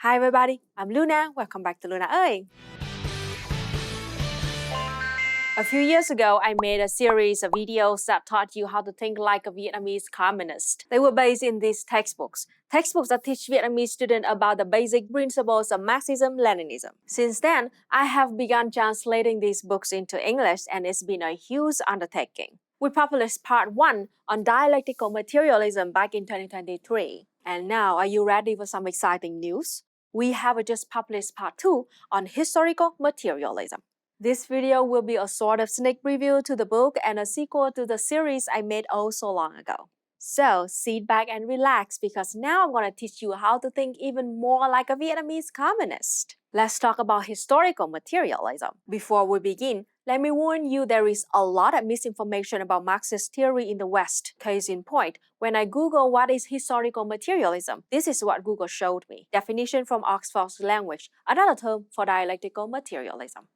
Hi everybody, I'm Luna. Welcome back to Luna ơi! A few years ago, I made a series of videos that taught you how to think like a Vietnamese communist. They were based in these textbooks that teach Vietnamese students about the basic principles of Marxism-Leninism. Since then, I have begun translating these books into English and it's been a huge undertaking. We published part 1 on Dialectical Materialism back in 2023. And now, are you ready for some exciting news? We have just published part 2 on Historical Materialism. This video will be a sort of sneak preview to the book and a sequel to the series I made oh so long ago. So sit back and relax because now I'm going to teach you how to think even more like a Vietnamese communist. Let's talk about historical materialism. Before we begin, let me warn you there is a lot of misinformation about Marxist theory in the West. Case in point, when I Google what is historical materialism, this is what Google showed me. Definition from Oxford's language, another term for dialectical materialism.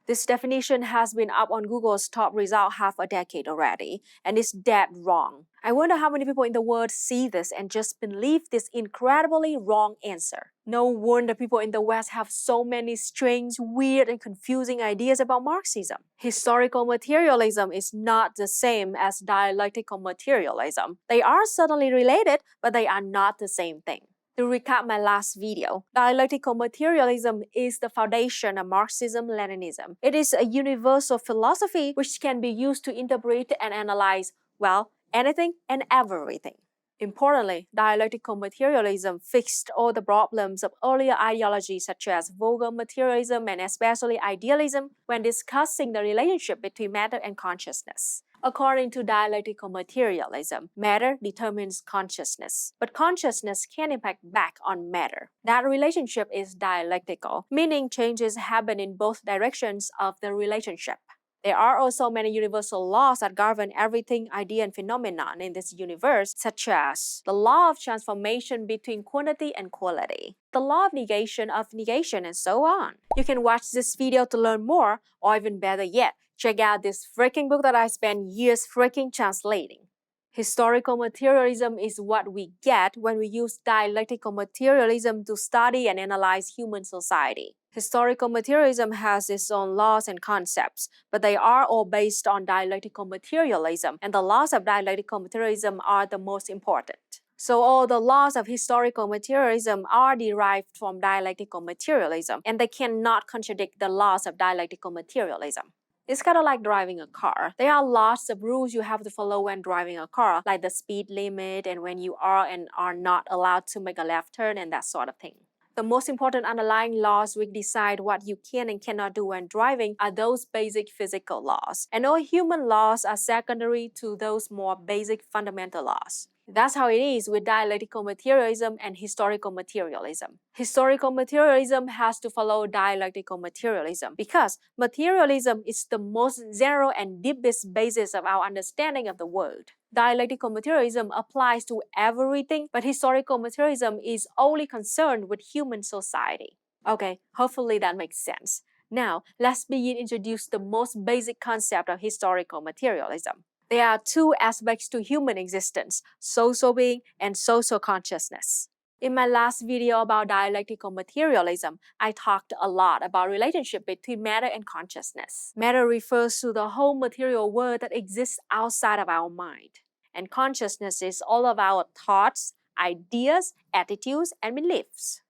This definition has been up on Google's top result half a decade already, and it's dead wrong. I wonder how many people in the world see this and just believe this incredibly wrong answer. No wonder people in the West have so many strange, weird, and confusing ideas about Marxism. Historical materialism is not the same as dialectical materialism. They are certainly related, but they are not the same thing. To recap my last video, dialectical materialism is the foundation of Marxism-Leninism. It is a universal philosophy which can be used to interpret and analyze, well, anything and everything. Importantly, dialectical materialism fixed all the problems of earlier ideologies such as vulgar materialism and especially idealism when discussing the relationship between matter and consciousness. According to dialectical materialism, matter determines consciousness, but consciousness can impact back on matter. That relationship is dialectical, meaning changes happen in both directions of the relationship. There are also many universal laws that govern everything, idea, and phenomenon in this universe, such as the law of transformation between quantity and quality, the law of negation, and so on. You can watch this video to learn more, or even better yet, check out this freaking book that I spent years freaking translating. Historical materialism is what we get when we use dialectical materialism to study and analyze human society. Historical materialism has its own laws and concepts, but they are all based on dialectical materialism, and the laws of dialectical materialism are the most important. So all the laws of historical materialism are derived from dialectical materialism, and they cannot contradict the laws of dialectical materialism. It's kind of like driving a car. There are lots of rules you have to follow when driving a car, like the speed limit and when you are and are not allowed to make a left turn and that sort of thing. The most important underlying laws which decide what you can and cannot do when driving are those basic physical laws, and all human laws are secondary to those more basic fundamental laws. That's how it is with dialectical materialism and historical materialism. Historical materialism has to follow dialectical materialism because materialism is the most general and deepest basis of our understanding of the world. Dialectical materialism applies to everything, but historical materialism is only concerned with human society. Okay, hopefully that makes sense. Now, let's begin introduce the most basic concept of historical materialism. There are two aspects to human existence, social being and social consciousness. In my last video about dialectical materialism, I talked a lot about relationship between matter and consciousness. Matter refers to the whole material world that exists outside of our mind. And consciousness is all of our thoughts, ideas, attitudes, and beliefs.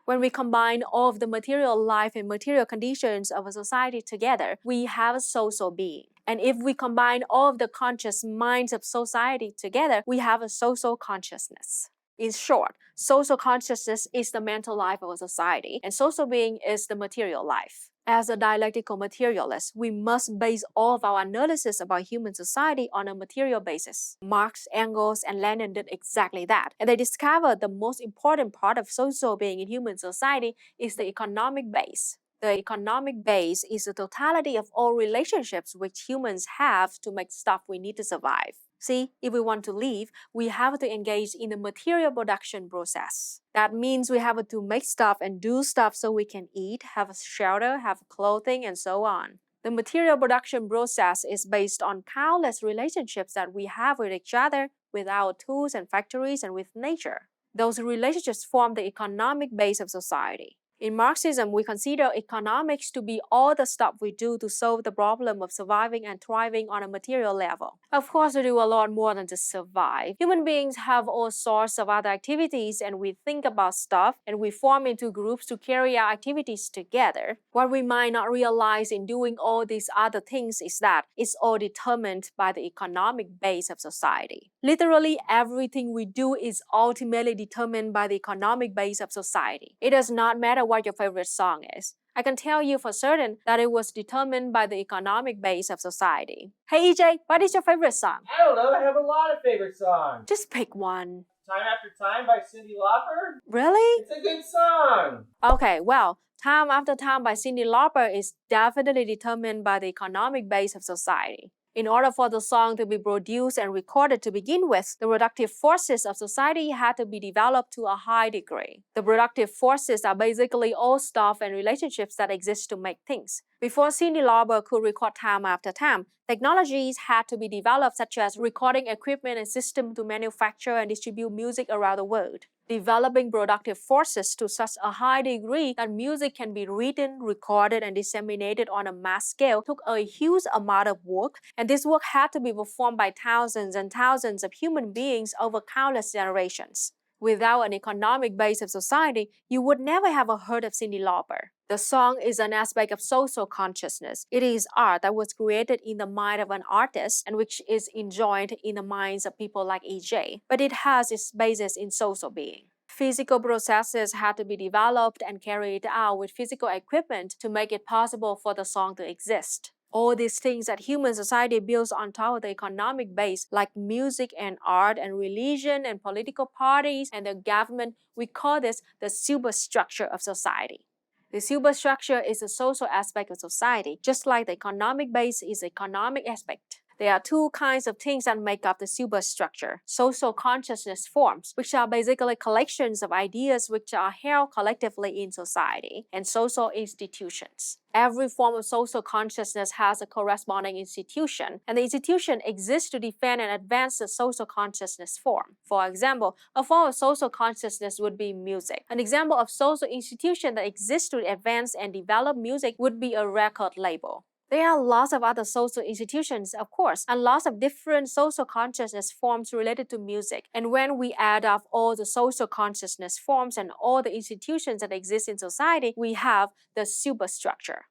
When we combine all of the material life and material conditions of a society together, we have a social being. And if we combine all of the conscious minds of society together, we have a social consciousness. In short, social consciousness is the mental life of a society, and social being is the material life. As a dialectical materialist, we must base all of our analysis about human society on a material basis. Marx, Engels, and Lenin did exactly that, and they discovered the most important part of social being in human society is the economic base. The economic base is the totality of all relationships which humans have to make stuff we need to survive. See, if we want to live, we have to engage in the material production process. That means we have to make stuff and do stuff so we can eat, have shelter, have clothing, and so on. The material production process is based on countless relationships that we have with each other, with our tools and factories, and with nature. Those relationships form the economic base of society. In Marxism, we consider economics to be all the stuff we do to solve the problem of surviving and thriving on a material level. Of course, we do a lot more than just survive. Human beings have all sorts of other activities, and we think about stuff, and we form into groups to carry out activities together. What we might not realize in doing all these other things is that it's all determined by the economic base of society. Literally, everything we do is ultimately determined by the economic base of society. It does not matter what your favorite song is. I can tell you for certain that it was determined by the economic base of society. Hey EJ, what is your favorite song? I don't know, I have a lot of favorite songs. Just pick one. Time After Time by Cyndi Lauper? Really? It's a good song. Okay, well, Time After Time by Cyndi Lauper is definitely determined by the economic base of society. In order for the song to be produced and recorded to begin with, the productive forces of society had to be developed to a high degree. The productive forces are basically all stuff and relationships that exist to make things. Before Cyndi Lauper could record Time After Time, technologies had to be developed such as recording equipment and systems to manufacture and distribute music around the world. Developing productive forces to such a high degree that music can be written, recorded, and disseminated on a mass scale took a huge amount of work, and this work had to be performed by thousands and thousands of human beings over countless generations. Without an economic base of society, you would never have heard of Cyndi Lauper. The song is an aspect of social consciousness. It is art that was created in the mind of an artist and which is enjoyed in the minds of people like EJ, but it has its basis in social being. Physical processes had to be developed and carried out with physical equipment to make it possible for the song to exist. All these things that human society builds on top of the economic base, like music and art and religion and political parties and the government, we call this the superstructure of society. The superstructure is a social aspect of society, just like the economic base is the economic aspect. There are two kinds of things that make up the superstructure: social consciousness forms, which are basically collections of ideas which are held collectively in society, and social institutions. Every form of social consciousness has a corresponding institution, and the institution exists to defend and advance the social consciousness form. For example, a form of social consciousness would be music. An example of social institution that exists to advance and develop music would be a record label. There are lots of other social institutions, of course, and lots of different social consciousness forms related to music. And when we add up all the social consciousness forms and all the institutions that exist in society, we have the superstructure.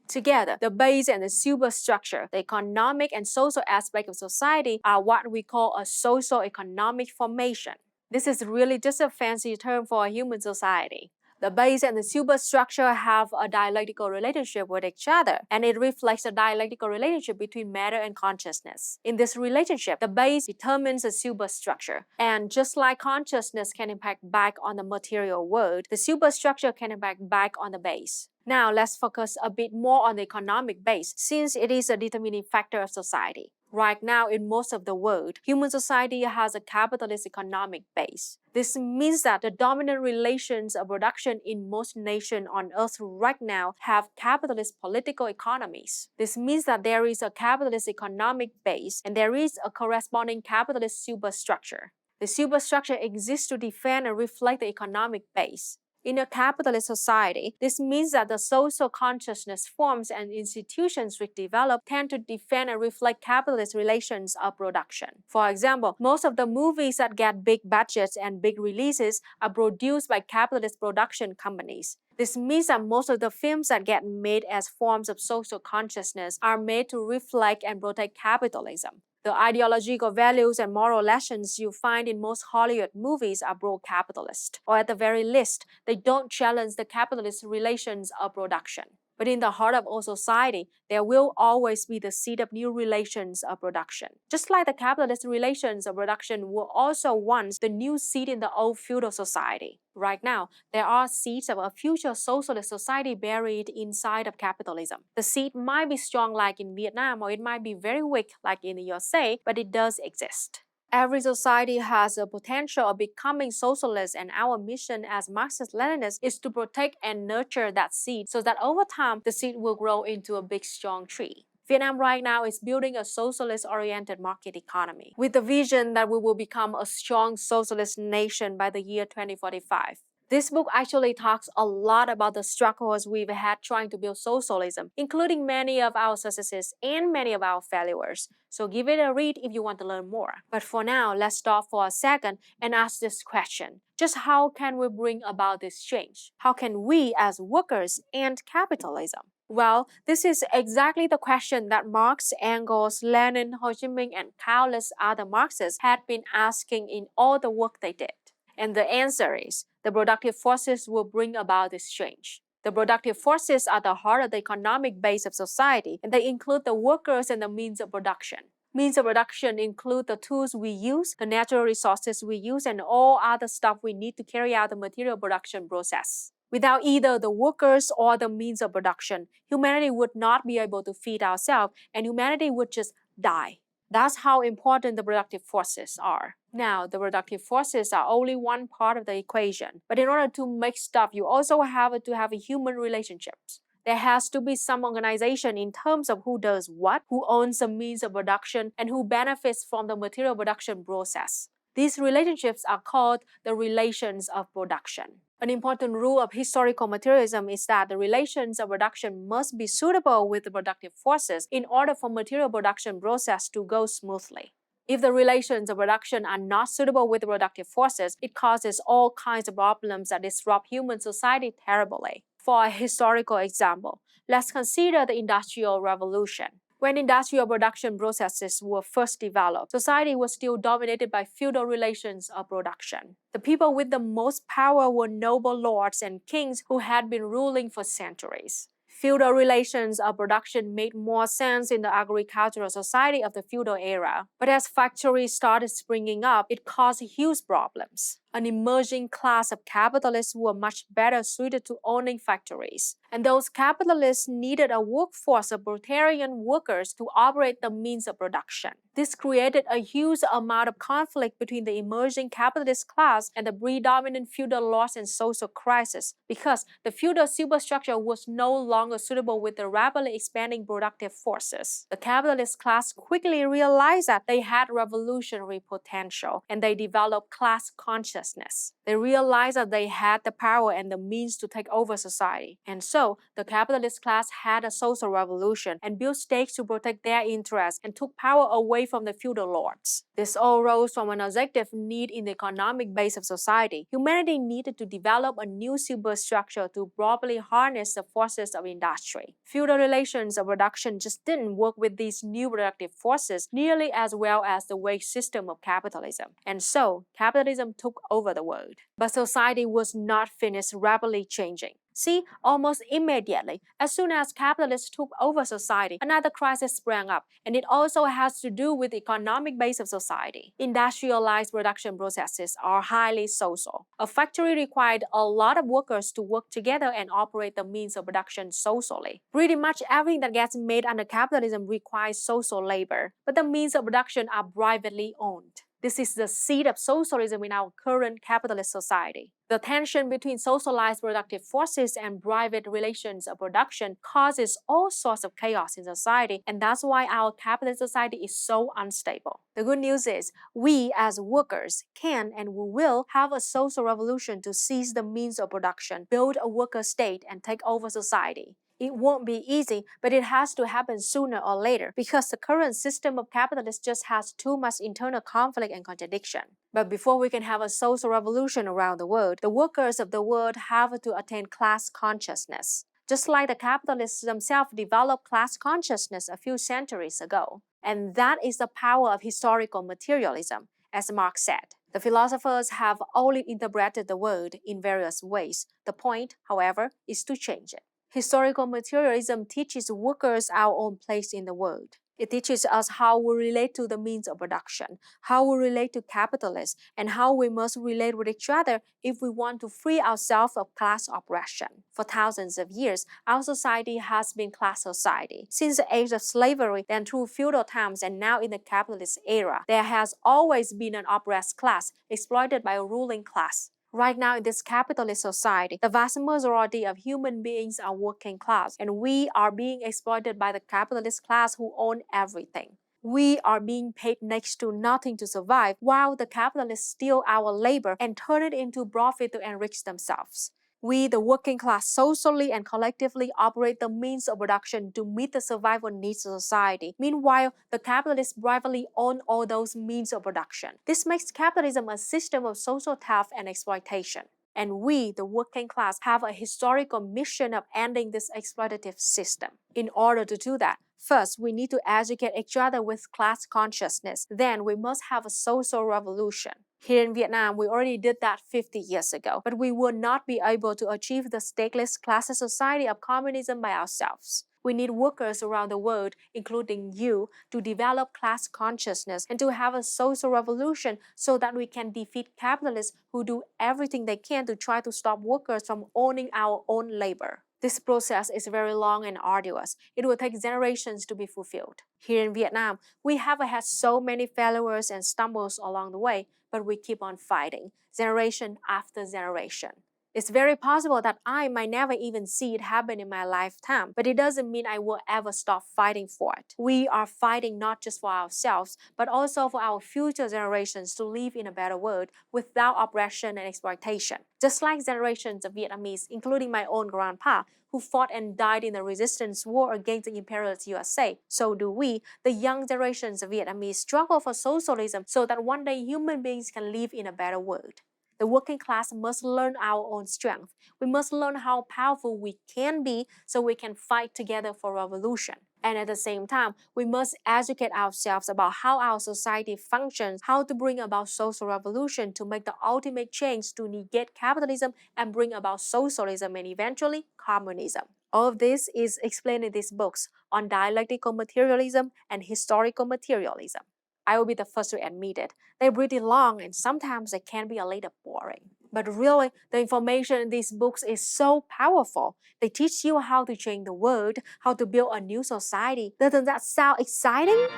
Together, the base and the superstructure, the economic and social aspect of society, are what we call a socio-economic formation. This is really just a fancy term for a human society. The base and the superstructure have a dialectical relationship with each other, and it reflects a dialectical relationship between matter and consciousness. In this relationship, the base determines the superstructure, and just like consciousness can impact back on the material world, the superstructure can impact back on the base. Now, let's focus a bit more on the economic base, since it is a determining factor of society. Right now, in most of the world, human society has a capitalist economic base. This means that the dominant relations of production in most nations on earth right now have capitalist political economies. This means that there is a capitalist economic base and there is a corresponding capitalist superstructure. The superstructure exists to defend and reflect the economic base. In a capitalist society, this means that the social consciousness forms and institutions which develop tend to defend and reflect capitalist relations of production. For example, most of the movies that get big budgets and big releases are produced by capitalist production companies. This means that most of the films that get made as forms of social consciousness are made to reflect and protect capitalism. The ideological values and moral lessons you find in most Hollywood movies are pro-capitalist, or at the very least, they don't challenge the capitalist relations of production. But in the heart of all society, there will always be the seed of new relations of production. Just like the capitalist relations of production were also once the new seed in the old feudal society. Right now, there are seeds of a future socialist society buried inside of capitalism. The seed might be strong like in Vietnam, or it might be very weak like in the USA, but it does exist. Every society has a potential of becoming socialist, and our mission as Marxist-Leninists is to protect and nurture that seed so that over time, the seed will grow into a big, strong tree. Vietnam right now is building a socialist-oriented market economy with the vision that we will become a strong socialist nation by the year 2045. This book actually talks a lot about the struggles we've had trying to build socialism, including many of our successes and many of our failures. So give it a read if you want to learn more. But for now, let's stop for a second and ask this question. Just how can we bring about this change? How can we as workers end capitalism? Well, this is exactly the question that Marx, Engels, Lenin, Ho Chi Minh, and countless other Marxists had been asking in all the work they did. And the answer is, the productive forces will bring about this change. The productive forces are the heart of the economic base of society, and they include the workers and the means of production. Means of production include the tools we use, the natural resources we use, and all other stuff we need to carry out the material production process. Without either the workers or the means of production, humanity would not be able to feed ourselves, and humanity would just die. That's how important the productive forces are. Now, the productive forces are only one part of the equation, but in order to make stuff, you also have to have human relationships. There has to be some organization in terms of who does what, who owns the means of production, and who benefits from the material production process. These relationships are called the relations of production. An important rule of historical materialism is that the relations of production must be suitable with the productive forces in order for material production process to go smoothly. If the relations of production are not suitable with the productive forces, it causes all kinds of problems that disrupt human society terribly. For a historical example, let's consider the Industrial Revolution. When industrial production processes were first developed, society was still dominated by feudal relations of production. The people with the most power were noble lords and kings who had been ruling for centuries. Feudal relations of production made more sense in the agricultural society of the feudal era. But as factories started springing up, it caused huge problems. An emerging class of capitalists were much better suited to owning factories. And those capitalists needed a workforce of proletarian workers to operate the means of production. This created a huge amount of conflict between the emerging capitalist class and the predominant feudal lords and social crisis, because the feudal superstructure was no longer suitable with the rapidly expanding productive forces. The capitalist class quickly realized that they had revolutionary potential, and they developed class consciousness. They realized that they had the power and the means to take over society. And so, the capitalist class had a social revolution and built states to protect their interests and took power away from the feudal lords. This all rose from an objective need in the economic base of society. Humanity needed to develop a new superstructure to properly harness the forces of industry. Feudal relations of production just didn't work with these new productive forces nearly as well as the wage system of capitalism. And so, capitalism took over the world. But society was not finished rapidly changing. See, almost immediately, as soon as capitalists took over society, another crisis sprang up, and it also has to do with the economic base of society. Industrialized production processes are highly social. A factory required a lot of workers to work together and operate the means of production socially. Pretty much everything that gets made under capitalism requires social labor, but the means of production are privately owned. This is the seed of socialism in our current capitalist society. The tension between socialized productive forces and private relations of production causes all sorts of chaos in society, and that's why our capitalist society is so unstable. The good news is, we as workers can and we will have a social revolution to seize the means of production, build a worker state, and take over society. It won't be easy, but it has to happen sooner or later because the current system of capitalism just has too much internal conflict and contradiction. But before we can have a social revolution around the world, the workers of the world have to attain class consciousness. Just like the capitalists themselves developed class consciousness a few centuries ago. And that is the power of historical materialism, as Marx said. The philosophers have only interpreted the world in various ways. The point, however, is to change it. Historical materialism teaches workers our own place in the world. It teaches us how we relate to the means of production, how we relate to capitalists, and how we must relate with each other if we want to free ourselves of class oppression. For thousands of years, our society has been class society. Since the age of slavery, then through feudal times, and now in the capitalist era, there has always been an oppressed class exploited by a ruling class. Right now in this capitalist society, the vast majority of human beings are working class, and we are being exploited by the capitalist class who own everything. We are being paid next to nothing to survive, while the capitalists steal our labor and turn it into profit to enrich themselves. We, the working class, socially and collectively operate the means of production to meet the survival needs of society. Meanwhile, the capitalists privately own all those means of production. This makes capitalism a system of social theft and exploitation. And we, the working class, have a historical mission of ending this exploitative system. In order to do that, first, we need to educate each other with class consciousness. Then, we must have a social revolution. Here in Vietnam, we already did that 50 years ago, but we will not be able to achieve the stateless classes society of communism by ourselves. We need workers around the world, including you, to develop class consciousness and to have a social revolution so that we can defeat capitalists who do everything they can to try to stop workers from owning our own labor. This process is very long and arduous. It will take generations to be fulfilled. Here in Vietnam, we have had so many failures and stumbles along the way, but we keep on fighting, generation after generation. It's very possible that I might never even see it happen in my lifetime, but it doesn't mean I will ever stop fighting for it. We are fighting not just for ourselves, but also for our future generations to live in a better world without oppression and exploitation. Just like generations of Vietnamese, including my own grandpa, who fought and died in the resistance war against the imperialist USA, so do we, the young generations of Vietnamese, struggle for socialism so that one day human beings can live in a better world. The working class must learn our own strength. We must learn how powerful we can be so we can fight together for revolution. And at the same time, we must educate ourselves about how our society functions, how to bring about social revolution to make the ultimate change to negate capitalism and bring about socialism and eventually communism. All of this is explained in these books on dialectical materialism and historical materialism. I will be the first to admit it. They're pretty long and sometimes they can be a little boring. But really, the information in these books is so powerful. They teach you how to change the world, how to build a new society. Doesn't that sound exciting?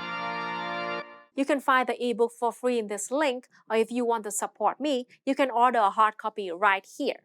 You can find the ebook for free in this link, or if you want to support me, you can order a hard copy right here.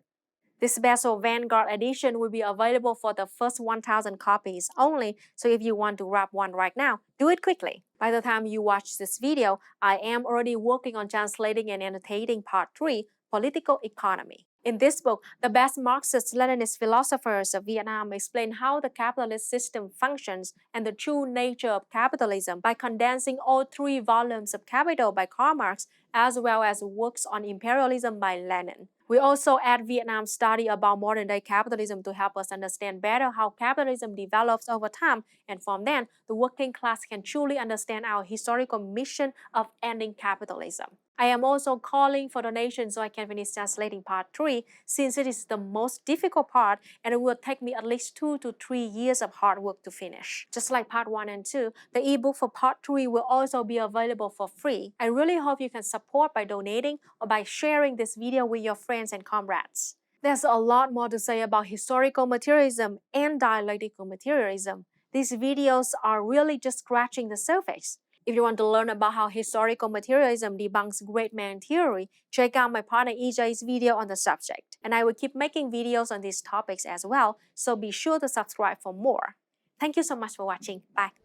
This special Vanguard edition will be available for the first 1,000 copies only, so if you want to grab one right now, do it quickly. By the time you watch this video, I am already working on translating and annotating Part 3, Political Economy. In this book, the best Marxist-Leninist philosophers of Vietnam explain how the capitalist system functions and the true nature of capitalism by condensing all 3 volumes of Capital by Karl Marx, as well as works on imperialism by Lenin. We also add Vietnam's study about modern-day capitalism to help us understand better how capitalism develops over time, and from then, the working class can truly understand our historical mission of ending capitalism. I am also calling for donations so I can finish translating Part 3, since it is the most difficult part and it will take me at least 2 to 3 years of hard work to finish. Just like Part 1 and 2, the ebook for Part 3 will also be available for free. I really hope you can support by donating or by sharing this video with your friends and comrades. There's a lot more to say about historical materialism and dialectical materialism. These videos are really just scratching the surface. If you want to learn about how historical materialism debunks great man theory, check out my partner EJ's video on the subject. And I will keep making videos on these topics as well, so be sure to subscribe for more. Thank you so much for watching. Bye!